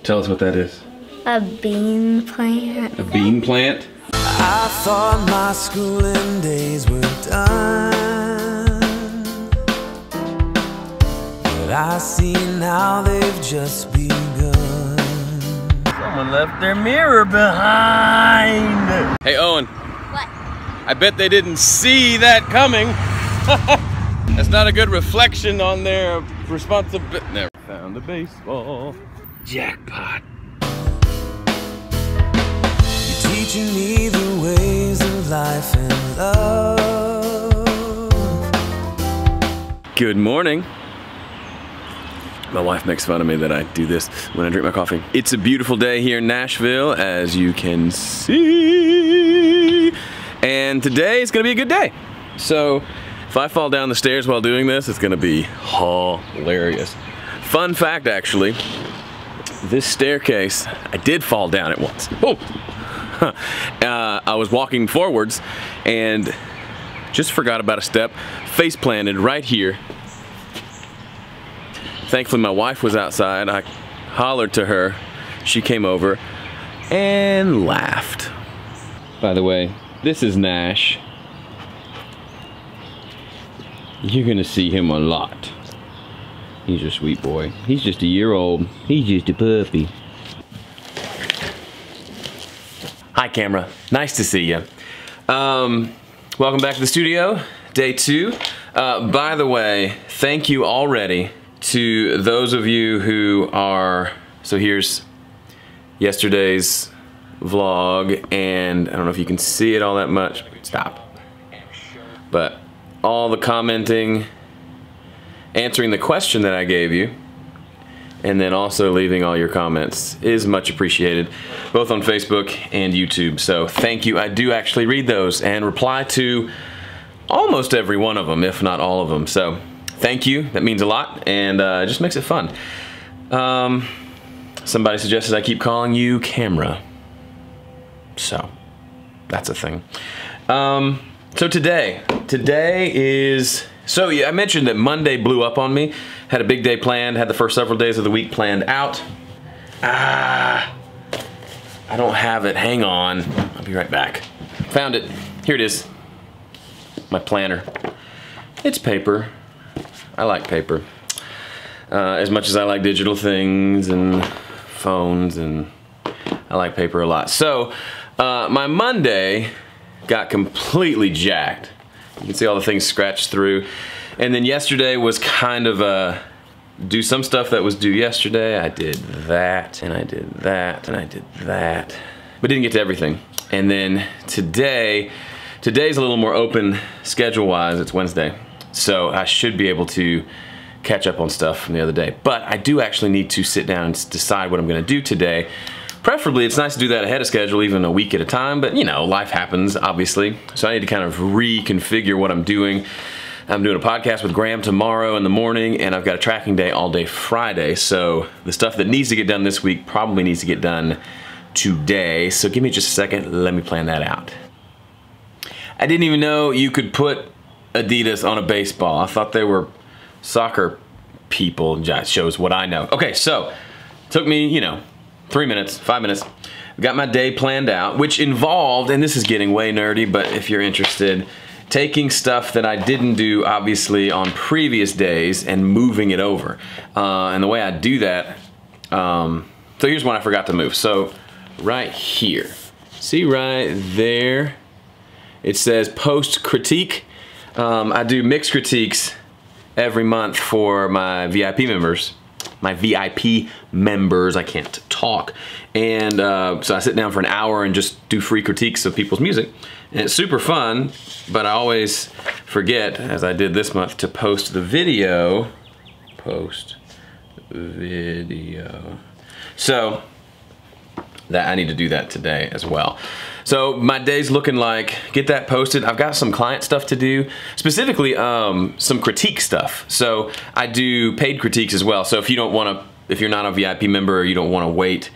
Tell us what that is. A bean plant. A bean plant? I thought my schooling days were done, but I see now they've just begun. Someone left their mirror behind. Hey Owen. What? I bet they didn't see that coming. That's not a good reflection on their responsibility. Never found the baseball. Jackpot. You're teaching me the ways of life and love. Good morning. My wife makes fun of me that I do this when I drink my coffee. It's a beautiful day here in Nashville, as you can see. And today is gonna be a good day. So if I fall down the stairs while doing this, it's gonna be hilarious. Fun fact, actually, this staircase, I did fall down it once. Oh! I was walking forwards and just forgot about a step, face planted right here. Thankfully my wife was outside. I hollered to her. She came over and laughed. By the way, this is Nash. You're gonna see him a lot. He's a sweet boy. He's just a year old. He's just a puppy. Hi camera, nice to see you. Welcome back to the studio, day 2. By the way, thank you already to those of you who are, so here's yesterday's vlog, and I don't know if you can see it all that much. Stop. But all the commenting, answering the question that I gave you, and then also leaving all your comments is much appreciated, both on Facebook and YouTube. So thank you. I do actually read those and reply to almost every one of them, if not all of them. So thank you. That means a lot, and it just makes it fun. Somebody suggested I keep calling you Camera. So that's a thing. So today is, so yeah, I mentioned that Monday blew up on me. Had a big day planned, had the first several days of the week planned out. I don't have it, hang on. I'll be right back. Found it, here it is. My planner. It's paper. I like paper. As much as I like digital things and phones, and I like paper a lot. So, my Monday got completely jacked. You can see all the things scratched through. And then yesterday was kind of do some stuff that was due yesterday. I did that, and I did that, and I did that. But didn't get to everything. And then today's a little more open schedule-wise. It's Wednesday. So I should be able to catch up on stuff from the other day. But I do actually need to sit down and decide what I'm gonna do today. Preferably, it's nice to do that ahead of schedule, even a week at a time, but you know, life happens, obviously. So I need to kind of reconfigure what I'm doing. I'm doing a podcast with Graham tomorrow in the morning, and I've got a tracking day all day Friday. So the stuff that needs to get done this week probably needs to get done today. So give me just a second, let me plan that out. I didn't even know you could put Adidas on a baseball. I thought they were soccer people. That shows what I know. Okay, so took me, you know, 3 minutes, 5 minutes. Got my day planned out, which involved, and this is getting way nerdy, but if you're interested, taking stuff that I didn't do, obviously, on previous days and moving it over. And the way I do that, so here's one I forgot to move. So right here, see right there, it says post critique. I do mixed critiques every month for my VIP members. My VIP members, I can't talk. And so I sit down for an hour and just do free critiques of people's music. And it's super fun, but I always forget, as I did this month, to post the video. Post video. So that I need to do that today as well. So my day's looking like, get that posted. I've got some client stuff to do, specifically some critique stuff. So I do paid critiques as well. So if you don't want to, if you're not a VIP member or you don't want to wait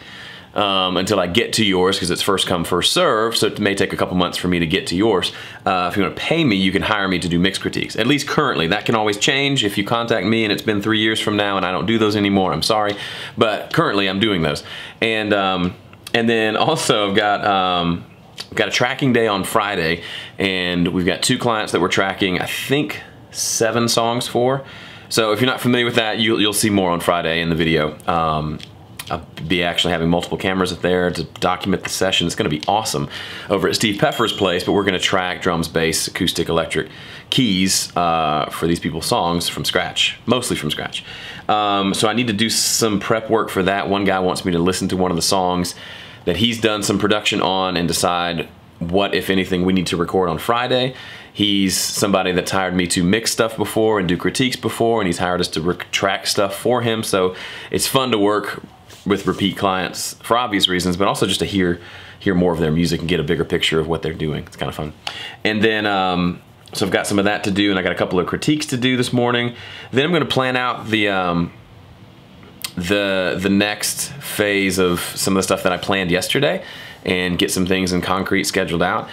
until I get to yours, because it's first come, first serve, so it may take a couple months for me to get to yours. If you want to pay me, you can hire me to do mix critiques, at least currently. That can always change if you contact me and it's been 3 years from now and I don't do those anymore. I'm sorry, but currently I'm doing those. And then also I've got a tracking day on Friday, and we've got 2 clients that we're tracking, I think 7 songs for. So if you're not familiar with that, you'll see more on Friday in the video. I'll be actually having multiple cameras up there to document the session. It's gonna be awesome over at Steve Peffer's place, but we're gonna track drums, bass, acoustic, electric, keys for these people's songs from scratch, mostly from scratch. So I need to do some prep work for that. One guy wants me to listen to one of the songs that he's done some production on and decide what, if anything, we need to record on Friday. He's somebody that's hired me to mix stuff before and do critiques before, and he's hired us to track stuff for him. So it's fun to work with repeat clients for obvious reasons, but also just to hear more of their music and get a bigger picture of what they're doing. It's kind of fun. And then, so I've got some of that to do, and I got a couple of critiques to do this morning. Then I'm gonna plan out the next phase of some of the stuff that I planned yesterday and get some things in concrete scheduled out.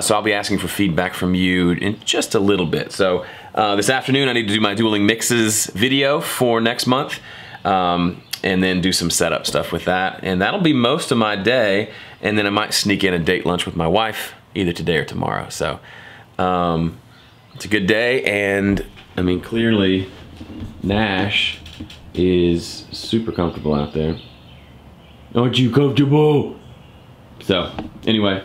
So I'll be asking for feedback from you in just a little bit. So this afternoon I need to do my dueling mixes video for next month, and then do some setup stuff with that. And that'll be most of my day, and then I might sneak in a date lunch with my wife either today or tomorrow. So it's a good day, and I mean, clearly Nash is super comfortable out there. Aren't you comfortable? So anyway,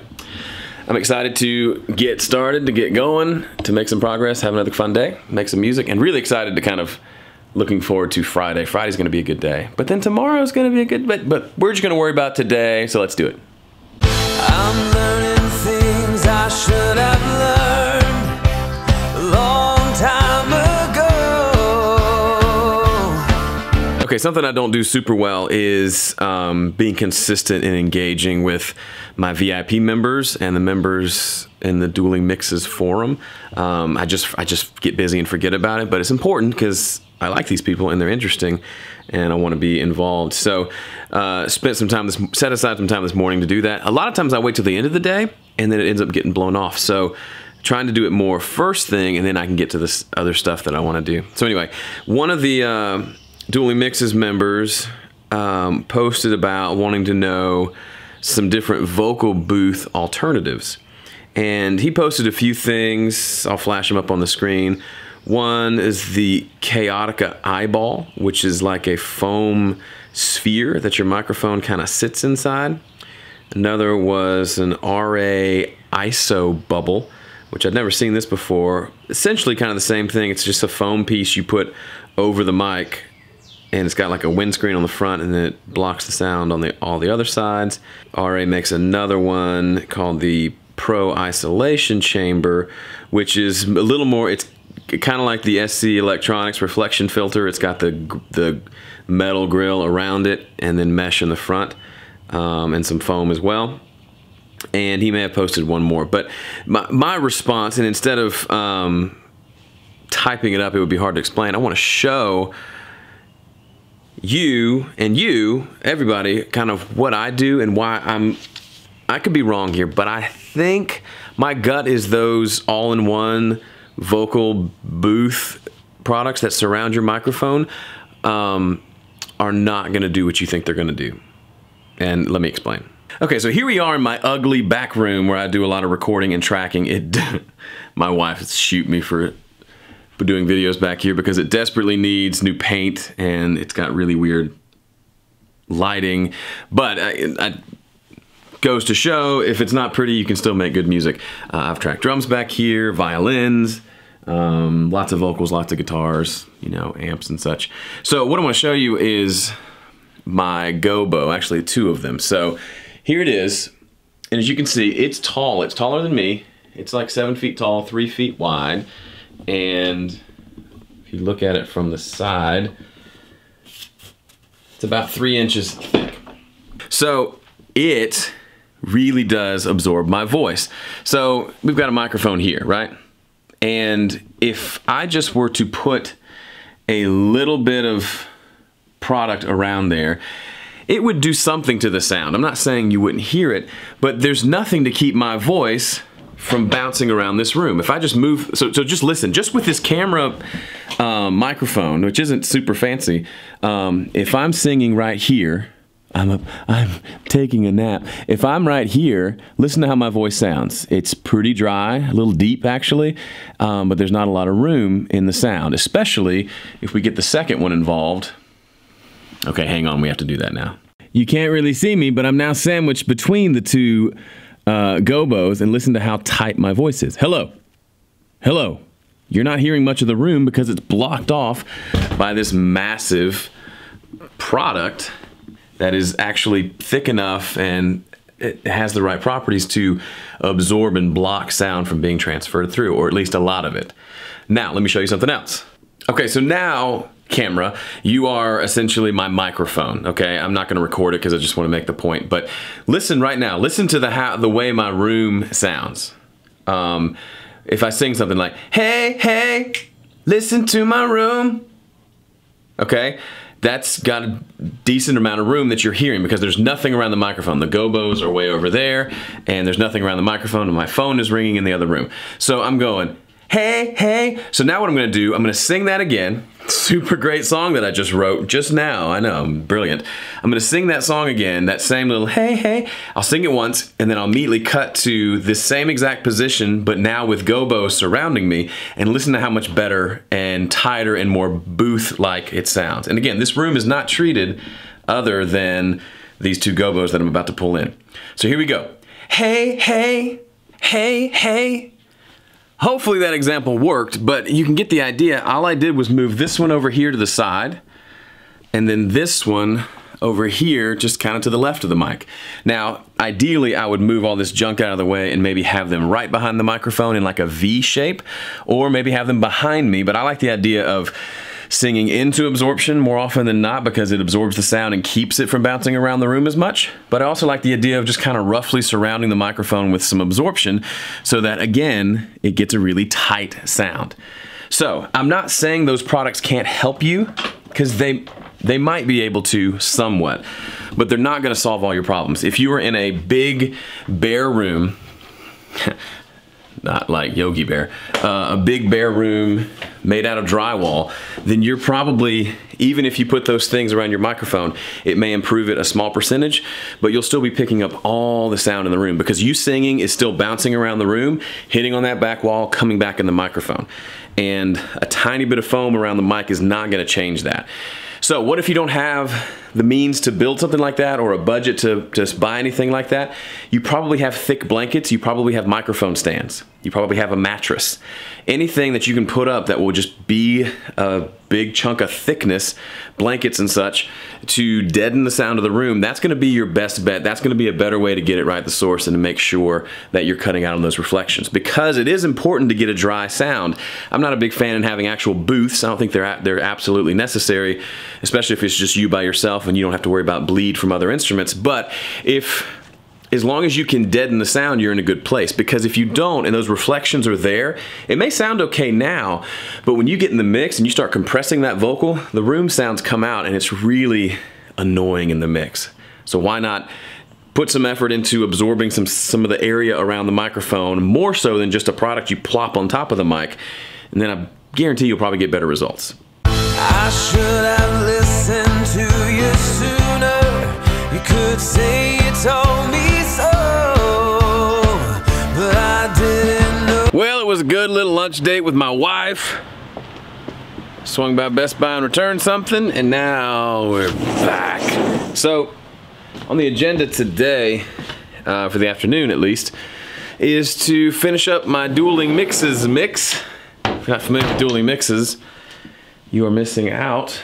I'm excited to get started, to get going, to make some progress, have another fun day, make some music, and really excited to kind of looking forward to Friday. Friday's gonna be a good day, but then tomorrow's gonna be a good, but we're just gonna worry about today, so let's do it. I'm learning things I should have learned a long time ago. Okay, something I don't do super well is being consistent and engaging with my VIP members and the members in the Dueling Mixes forum. I just get busy and forget about it, but it's important because I like these people and they're interesting, and I want to be involved. So set aside some time this morning to do that. A lot of times I wait till the end of the day, and then it ends up getting blown off. So trying to do it more first thing, and then I can get to this other stuff that I want to do. So anyway, one of the Dueling Mixes members posted about wanting to know some different vocal booth alternatives. And he posted a few things. I'll flash them up on the screen. One is the Chaotica Eyeball, which is like a foam sphere that your microphone kind of sits inside. Another was an RA ISO Bubble, which I'd never seen this before. Essentially kind of the same thing. It's just a foam piece you put over the mic, and it's got like a windscreen on the front, and then it blocks the sound on all the other sides. RA makes another one called the Pro Isolation Chamber, which is a little more, it's kind of like the SC Electronics reflection filter. It's got the metal grill around it, and then mesh in the front, and some foam as well. And he may have posted one more, but my response, and instead of typing it up, it would be hard to explain. I want to show you and everybody, kind of what I do and why I could be wrong here, but I think my gut is those all-in-one vocal booth products that surround your microphone are not going to do what you think they're going to do. And let me explain. Okay, so here we are in my ugly back room where I do a lot of recording and tracking. My wife would shoot me for doing videos back here because it desperately needs new paint, and it's got really weird lighting. But I goes to show, if it's not pretty, you can still make good music. I've tracked drums back here, violins, lots of vocals, lots of guitars, you know, amps and such. So what I want to show you is my gobo, actually 2 of them. So here it is, and as you can see, it's tall. It's taller than me. It's like 7 feet tall, 3 feet wide, and if you look at it from the side, it's about 3 inches thick. So it really does absorb my voice. So we've got a microphone here, right? And if I just were to put a little bit of product around there, it would do something to the sound. I'm not saying you wouldn't hear it, but there's nothing to keep my voice from bouncing around this room. If I just move, so just listen, just with this camera microphone, which isn't super fancy, if I'm singing right here, I'm taking a nap. If I'm right here, listen to how my voice sounds. It's pretty dry, a little deep actually, but there's not a lot of room in the sound, especially if we get the second one involved. Okay, hang on, we have to do that now. You can't really see me, but I'm now sandwiched between the two gobos, and listen to how tight my voice is. Hello. Hello. You're not hearing much of the room because it's blocked off by this massive product that is actually thick enough and it has the right properties to absorb and block sound from being transferred through, or at least a lot of it. Now, let me show you something else. Okay, so now, camera, you are essentially my microphone, okay? I'm not gonna record it because I just wanna make the point, but listen right now. Listen to the way my room sounds. If I sing something like, hey, hey, listen to my room, okay? That's got a decent amount of room that you're hearing because there's nothing around the microphone. The gobos are way over there, and there's nothing around the microphone, and my phone is ringing in the other room. So I'm going, hey, hey. So now what I'm gonna do, I'm gonna sing that again. Super great song that I just wrote just now. I know, I'm brilliant. I'm gonna sing that song again, that same little hey, hey. I'll sing it once, and then I'll immediately cut to this same exact position, but now with gobos surrounding me, and listen to how much better and tighter and more booth-like it sounds. And again, this room is not treated other than these two gobos that I'm about to pull in. So here we go. Hey, hey, hey, hey. Hopefully that example worked, but you can get the idea. All I did was move this one over here to the side, and then this one over here just kind of to the left of the mic. Now, ideally, I would move all this junk out of the way and maybe have them right behind the microphone in like a V shape, or maybe have them behind me, but I like the idea of singing into absorption more often than not because it absorbs the sound and keeps it from bouncing around the room as much. But I also like the idea of just kind of roughly surrounding the microphone with some absorption so that, again, it gets a really tight sound. So I'm not saying those products can't help you because they might be able to somewhat, but they're not going to solve all your problems. If you were in a big, bare room, not like Yogi Bear, a big bare room made out of drywall, then you're probably, even if you put those things around your microphone, it may improve it a small percentage, but you'll still be picking up all the sound in the room because you singing is still bouncing around the room, hitting on that back wall, coming back in the microphone. And a tiny bit of foam around the mic is not gonna change that. So what if you don't have the means to build something like that or a budget to just buy anything like that? You probably have thick blankets, you probably have microphone stands, you probably have a mattress. Anything that you can put up that will just be a big chunk of thickness, blankets and such, to deaden the sound of the room, that's gonna be your best bet. That's gonna be a better way to get it right at the source and to make sure that you're cutting out on those reflections. Because it is important to get a dry sound. I'm not a big fan in having actual booths. I don't think they're absolutely necessary, especially if it's just you by yourself and you don't have to worry about bleed from other instruments. But as long as you can deaden the sound, you're in a good place. Because if you don't and those reflections are there, it may sound okay now, but when you get in the mix and you start compressing that vocal, the room sounds come out and it's really annoying in the mix. So why not put some effort into absorbing some of the area around the microphone, more so than just a product you plop on top of the mic, and then I guarantee you'll probably get better results. I should have listened to you sooner. You could say you told me so, but I didn't know. Well, it was a good little lunch date with my wife. Swung by Best Buy and returned something, and now we're back. So, on the agenda today, for the afternoon at least, is to finish up my Dueling Mixes mix. If you're not familiar with Dueling Mixes, you are missing out.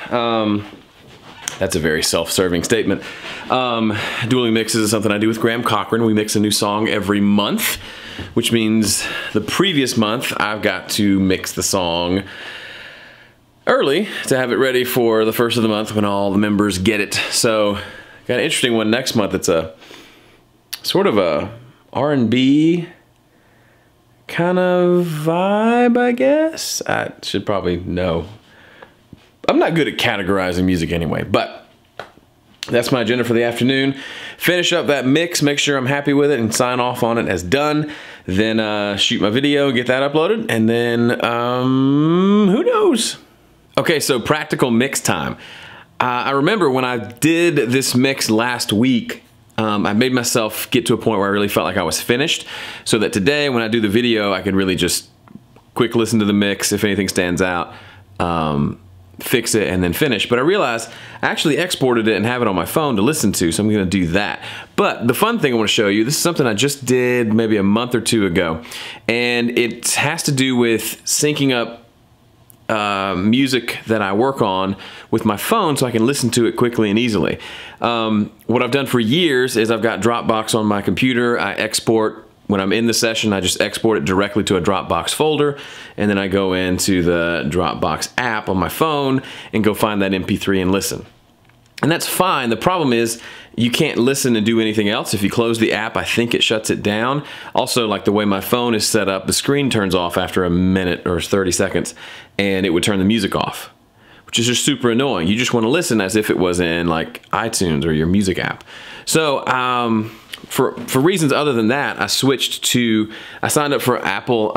That's a very self-serving statement. Dueling Mixes is something I do with Graham Cochran. We mix a new song every month, which means the previous month I've got to mix the song early to have it ready for the first of the month when all the members get it. So, got an interesting one next month. It's a sort of a R&B kind of vibe, I guess. I should probably know. I'm not good at categorizing music anyway, but that's my agenda for the afternoon. Finish up that mix, make sure I'm happy with it, and sign off on it as done. Then shoot my video, get that uploaded, and then who knows? Okay, so practical mix time. I remember when I did this mix last week, I made myself get to a point where I really felt like I was finished, so that today when I do the video, I could really just quick listen to the mix. If anything stands out, fix it and then finish. But I realized I actually exported it and have it on my phone to listen to, so I'm gonna do that. But the fun thing I wanna show you, this is something I just did maybe a month or two ago, and it has to do with syncing up music that I work on with my phone so I can listen to it quickly and easily. What I've done for years is I've got Dropbox on my computer. I export. When I'm in the session, I just export it directly to a Dropbox folder, and then I go into the Dropbox app on my phone and go find that MP3 and listen. And that's fine. The problem is you can't listen and do anything else. If you close the app, I think it shuts it down. Also, like the way my phone is set up, the screen turns off after a minute or 30 seconds, and it would turn the music off, which is just super annoying. You just want to listen as if it was in like iTunes or your music app. So, for reasons other than that, I signed up for Apple,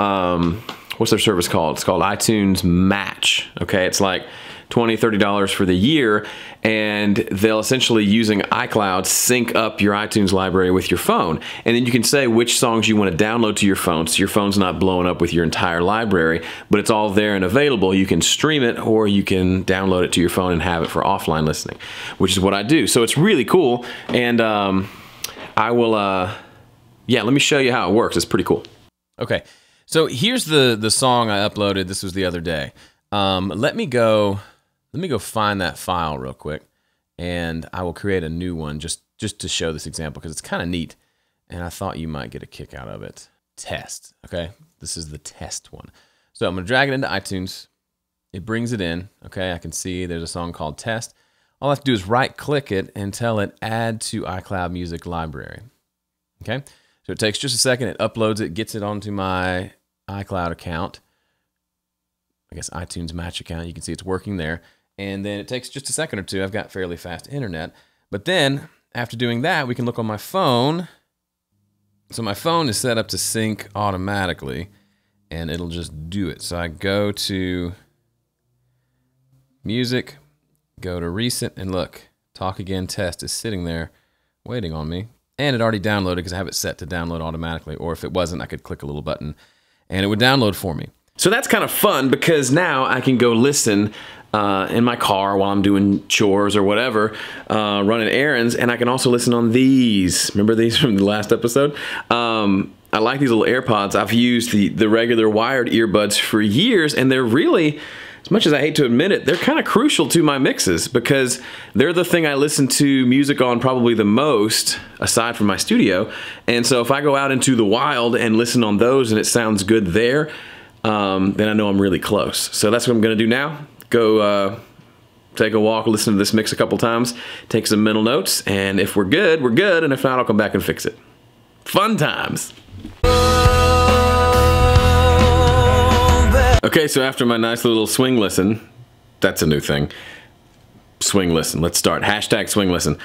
what's their service called? It's called iTunes Match, okay? It's like $20, $30 for the year, and they'll essentially, using iCloud, sync up your iTunes library with your phone. And then you can say which songs you want to download to your phone, so your phone's not blowing up with your entire library, but it's all there and available. You can stream it, or you can download it to your phone and have it for offline listening, which is what I do. So it's really cool, and I will, yeah, let me show you how it works. It's pretty cool. Okay, so here's the song I uploaded. This was the other day. Let me go find that file real quick, and I will create a new one just to show this example, because it's kind of neat, and I thought you might get a kick out of it. Test, okay? This is the test one. So I'm gonna drag it into iTunes. It brings it in, okay? I can see there's a song called Test. All I have to do is right-click it and tell it Add to iCloud Music Library. Okay, so it takes just a second. It uploads it, gets it onto my iCloud account. I guess iTunes Match account. You can see it's working there. And then it takes just a second or two. I've got fairly fast internet. But then, after doing that, we can look on my phone. So my phone is set up to sync automatically, and it'll just do it. So I go to Music, go to Recent, and look, Talk Again Test is sitting there waiting on me. And it already downloaded because I have it set to download automatically. Or if it wasn't, I could click a little button and it would download for me. So that's kind of fun, because now I can go listen in my car while I'm doing chores or whatever, running errands, and I can also listen on these. Remember these from the last episode? I like these little AirPods. I've used the regular wired earbuds for years, and they're really, as much as I hate to admit it, they're kind of crucial to my mixes, because they're the thing I listen to music on probably the most, aside from my studio. And so if I go out into the wild and listen on those and it sounds good there, then I know I'm really close. So that's what I'm gonna do now. Go take a walk, listen to this mix a couple times, take some mental notes, and if we're good, we're good, and if not, I'll come back and fix it. Fun times. Okay, so after my nice little swing listen, that's a new thing. Swing listen, let's start. Hashtag swing listen.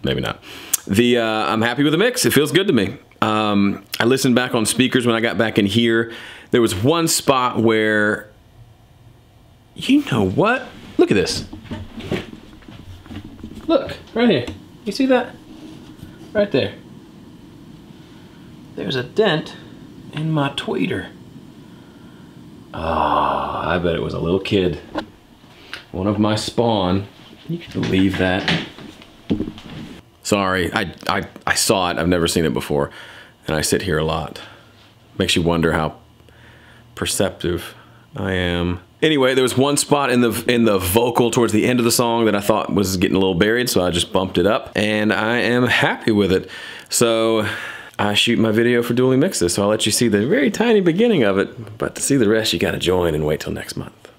Maybe not. I'm happy with the mix. It feels good to me. I listened back on speakers when I got back in here. There was one spot where, you know what? Look at this. Look, right here. You see that? Right there. There's a dent in my tweeter. Oh, I bet it was a little kid. One of my spawn. You can believe that. Sorry, I saw it. I've never seen it before. And I sit here a lot. Makes you wonder how perceptive I am. Anyway, there was one spot in the vocal towards the end of the song that I thought was getting a little buried, so I just bumped it up, and I am happy with it. So I shoot my video for Dueling Mixes, so I'll let you see the very tiny beginning of it, but to see the rest, you gotta join and wait till next month.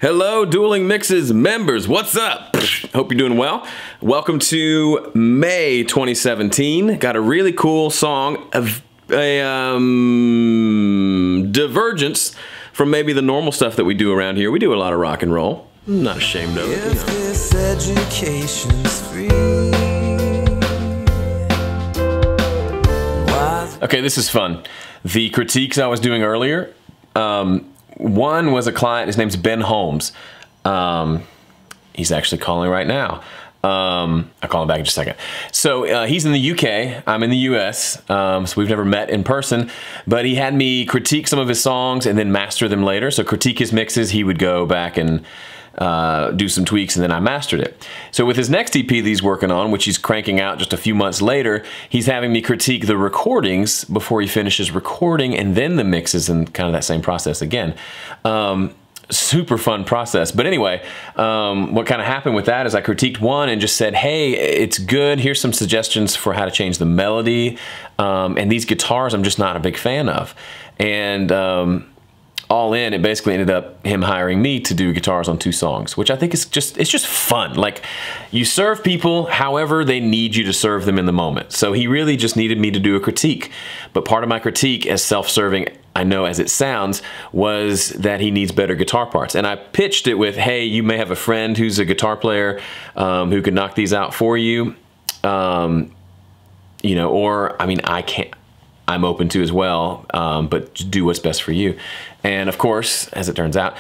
Hello, Dueling Mixes members, what's up? Hope you're doing well. Welcome to May 2017. Got a really cool song, a divergence from maybe the normal stuff that we do around here. We do a lot of rock and roll. I'm not ashamed of it, you If know. this education's free, why? Okay, this is fun. The critiques I was doing earlier, one was a client, his name's Ben Holmes. He's actually calling right now. I'll call him back in just a second. So he's in the UK, I'm in the US, so we've never met in person, but he had me critique some of his songs and then master them later. So critique his mixes, he would go back and do some tweaks, and then I mastered it. So with his next EP that he's working on, which he's cranking out just a few months later, he's having me critique the recordings before he finishes recording, and then the mixes, and kind of that same process again. Super fun process. But anyway, what kind of happened with that is I critiqued one and just said, hey, it's good. Here's some suggestions for how to change the melody. And these guitars I'm just not a big fan of. And all in, it basically ended up him hiring me to do guitars on 2 songs, which I think is it's just fun. Like, you serve people however they need you to serve them in the moment. So he really just needed me to do a critique. But part of my critique, as self-serving I know as it sounds, was that he needs better guitar parts. And I pitched it with, hey, you may have a friend who's a guitar player who could knock these out for you. You know, or, I mean, I'm open to as well, but do what's best for you. And of course, as it turns out,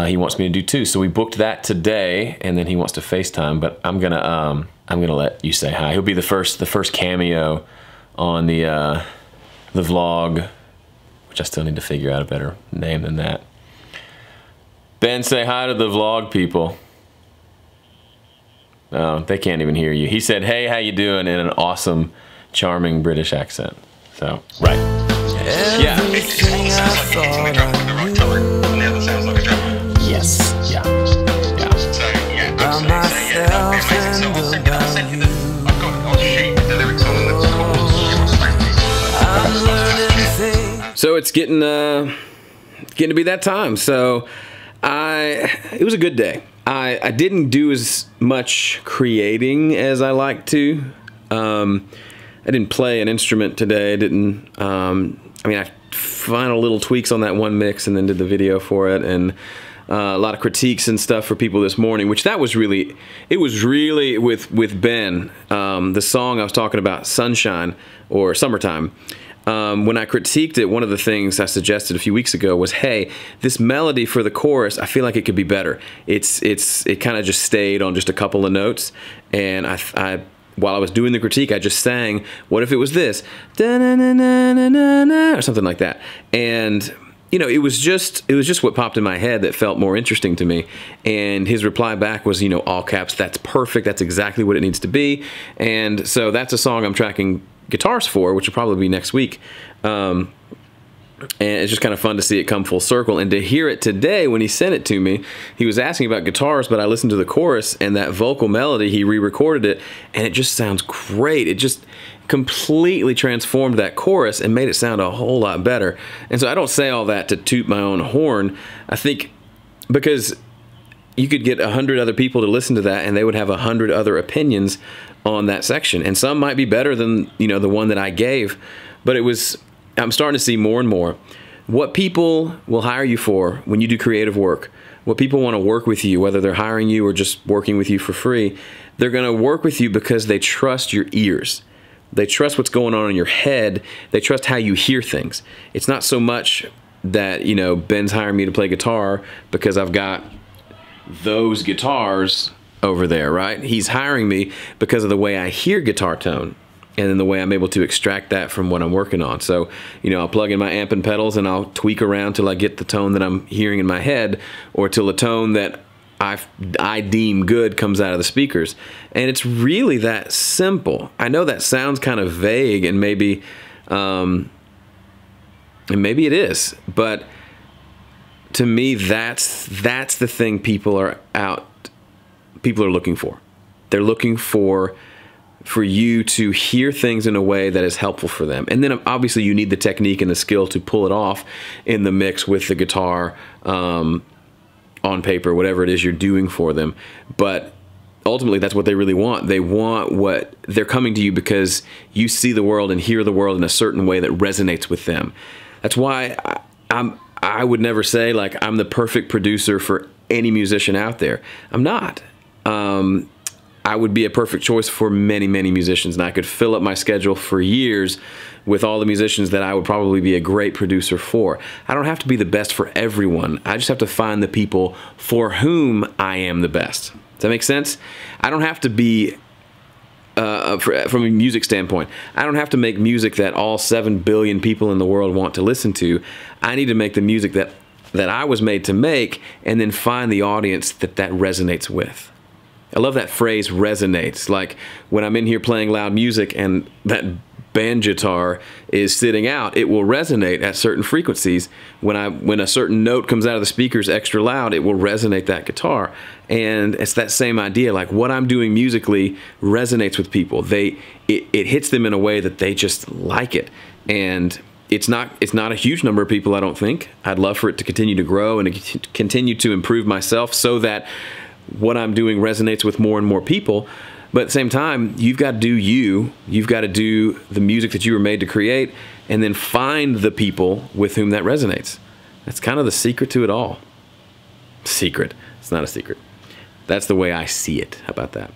he wants me to do 2. So we booked that today, and then he wants to FaceTime. But I'm gonna let you say hi. He'll be the first cameo on the vlog, which I still need to figure out a better name than that. Ben, say hi to the vlog people. Oh, they can't even hear you. He said, hey, how you doing, in an awesome, charming British accent. So, right. Yeah. Everything I thought I knew Yes. Yeah. Yeah. about myself and about you. I'm learning things. So it's getting to be that time. So it was a good day. I didn't do as much creating as I like to. I didn't play an instrument today. I didn't. I mean, I final little tweaks on that one mix, and then did the video for it, and a lot of critiques and stuff for people this morning. Which that was really, it was really with Ben, the song I was talking about, Sunshine or Summertime. When I critiqued it, one of the things I suggested a few weeks ago was, hey, this melody for the chorus, I feel like it could be better. It kind of just stayed on just a couple of notes, and while I was doing the critique, I just sang, what if it was this? Da-na-na-na-na-na-na, or something like that. And, you know, it was just what popped in my head that felt more interesting to me. And his reply back was, you know, all caps, that's perfect, that's exactly what it needs to be. And so that's a song I'm tracking guitars for, which will probably be next week. And it's just kind of fun to see it come full circle, and to hear it today when he sent it to me. He was asking about guitars, but I listened to the chorus and that vocal melody, he re-recorded it, and it just sounds great. It just completely transformed that chorus and made it sound a whole lot better. And so I don't say all that to toot my own horn. I think because you could get 100 other people to listen to that, and they would have 100 other opinions on that section, and some might be better than, you know, the one that I gave. But I'm starting to see more and more what people will hire you for when you do creative work. What people want to work with you, whether they're hiring you or just working with you for free, they're going to work with you because they trust your ears. They trust what's going on in your head. They trust how you hear things. It's not so much that, you know, Ben's hiring me to play guitar because I've got those guitars over there, right? He's hiring me because of the way I hear guitar tone, and then the way I'm able to extract that from what I'm working on. So, you know, I'll plug in my amp and pedals, and I'll tweak around till I get the tone that I'm hearing in my head, or till a tone that I deem good comes out of the speakers. And it's really that simple. I know that sounds kind of vague, and maybe it is, but to me, that's the thing people are looking for. They're looking for you to hear things in a way that is helpful for them. And then obviously you need the technique and the skill to pull it off in the mix with the guitar, on paper, whatever it is you're doing for them. But ultimately that's what they really want. They want what they're coming to you because you see the world and hear the world in a certain way that resonates with them. That's why I would never say like I'm the perfect producer for any musician out there. I'm not. I would be a perfect choice for many, many musicians, and I could fill up my schedule for years with all the musicians that I would probably be a great producer for. I don't have to be the best for everyone. I just have to find the people for whom I am the best. Does that make sense? I don't have to be, from a music standpoint, I don't have to make music that all 7 billion people in the world want to listen to. I need to make the music that I was made to make, and then find the audience that resonates with. I love that phrase, resonates. Like when I'm in here playing loud music and that banjo is sitting out, it will resonate at certain frequencies. When a certain note comes out of the speakers extra loud, it will resonate that guitar. And it's that same idea. Like what I'm doing musically resonates with people. It hits them in a way that they just like it. And it's not a huge number of people, I don't think. I'd love for it to continue to grow and to continue to improve myself so that what I'm doing resonates with more and more people. But at the same time, you've got to do you. You've got to do the music that you were made to create, and then find the people with whom that resonates. That's kind of the secret to it all. Secret. It's not a secret. That's the way I see it. How about that?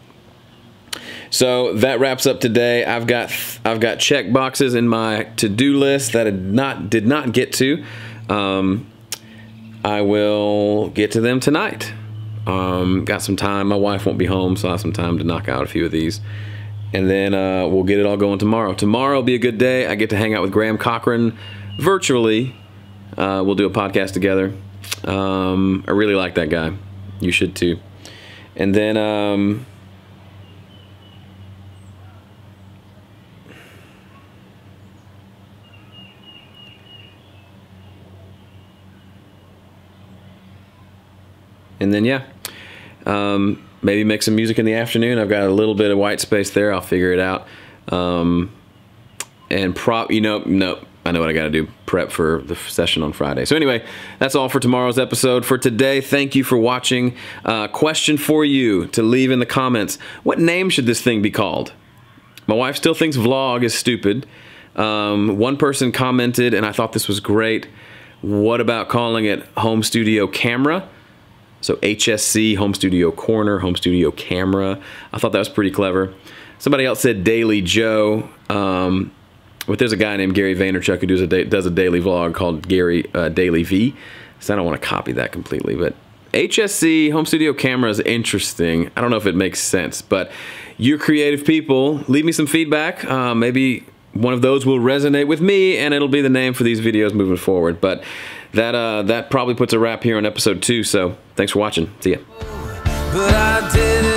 So that wraps up today. I've got check boxes in my to-do list that I did not get to. I will get to them tonight. Got some time. My wife won't be home, so I have some time to knock out a few of these. And then we'll get it all going tomorrow. Tomorrow will be a good day. I get to hang out with Graham Cochran virtually. We'll do a podcast together. I really like that guy. You should too. And then yeah, maybe make some music in the afternoon. I've got a little bit of white space there. I'll figure it out. And nope, I know what I got to do. Prep for the session on Friday. So anyway, that's all for tomorrow's episode. For today, thank you for watching. Question for you to leave in the comments. What name should this thing be called? My wife still thinks vlog is stupid. One person commented, and I thought this was great. What about calling it home studio camera? So HSC, home studio corner, home studio camera. I thought that was pretty clever. Somebody else said Daily Joe. But there's a guy named Gary Vaynerchuk who does a daily vlog called Daily V. So I don't want to copy that completely. But HSC, home studio camera, is interesting. I don't know if it makes sense. But you're creative people. Leave me some feedback. Maybe one of those will resonate with me, and it'll be the name for these videos moving forward. But that probably puts a wrap here on episode 2. So thanks for watching. See ya. But I did